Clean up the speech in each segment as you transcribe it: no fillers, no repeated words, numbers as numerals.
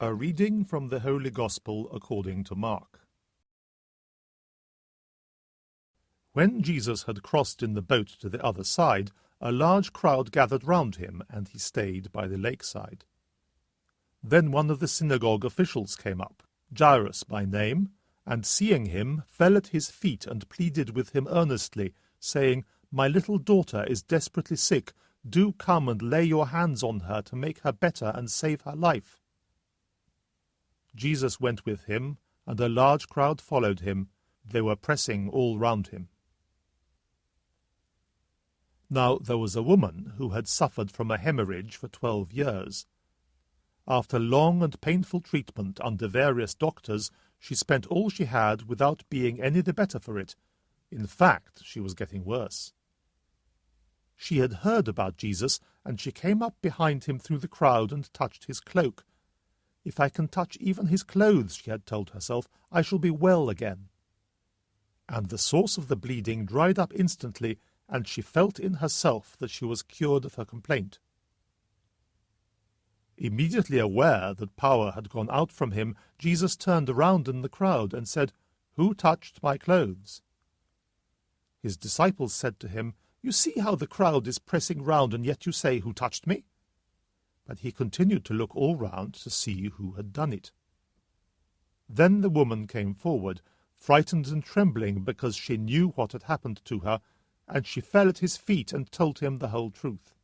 A reading from the Holy Gospel according to Mark. When Jesus had crossed in the boat to the other side, a large crowd gathered round him, and he stayed by the lakeside. Then one of the synagogue officials came up, Jairus by name, and seeing him, fell at his feet and pleaded with him earnestly, saying, "My little daughter is desperately sick. Do come and lay your hands on her to make her better and save her life." Jesus went with him, and a large crowd followed him. They were pressing all round him. Now there was a woman who had suffered from a hemorrhage for 12 years. After long and painful treatment under various doctors, she spent all she had without being any the better for it. In fact, she was getting worse. She had heard about Jesus, and she came up behind him through the crowd and touched his cloak. "If I can touch even his clothes," she had told herself, "I shall be well again." And the source of the bleeding dried up instantly, and she felt in herself that she was cured of her complaint. Immediately aware that power had gone out from him, Jesus turned around in the crowd and said, "Who touched my clothes?" His disciples said to him, "You see how the crowd is pressing round, and yet you say, 'Who touched me?'" But he continued to look all round to see who had done it. Then the woman came forward, frightened and trembling because she knew what had happened to her, and she fell at his feet and told him the whole truth.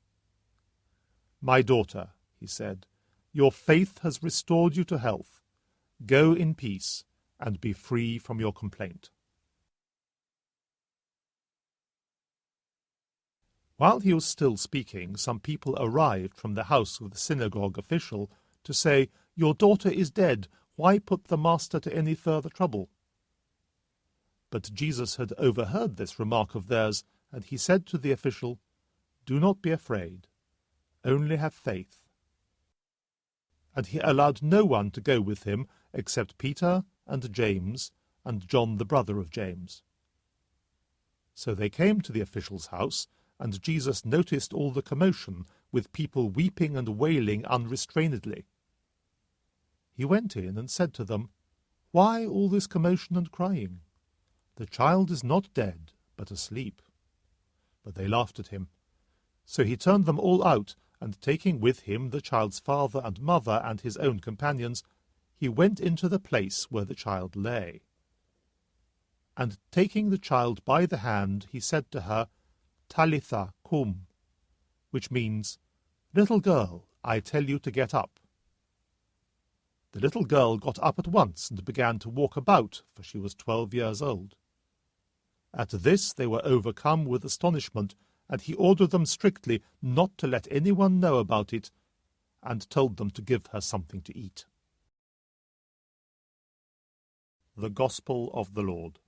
"My daughter," he said, "your faith has restored you to health. Go in peace and be free from your complaint." While he was still speaking, some people arrived from the house of the synagogue official to say, "Your daughter is dead. Why put the master to any further trouble?" But Jesus had overheard this remark of theirs, and he said to the official, "Do not be afraid, only have faith." And he allowed no one to go with him except Peter and James and John the brother of James. So they came to the official's house, and Jesus noticed all the commotion, with people weeping and wailing unrestrainedly. He went in and said to them, "Why all this commotion and crying? The child is not dead, but asleep." But they laughed at him. So he turned them all out, and taking with him the child's father and mother and his own companions, he went into the place where the child lay. And taking the child by the hand, he said to her, "Talitha cum," which means, "Little girl, I tell you to get up." The little girl got up at once and began to walk about, for she was 12 years old. At this they were overcome with astonishment, and he ordered them strictly not to let anyone know about it, and told them to give her something to eat. The Gospel of the Lord.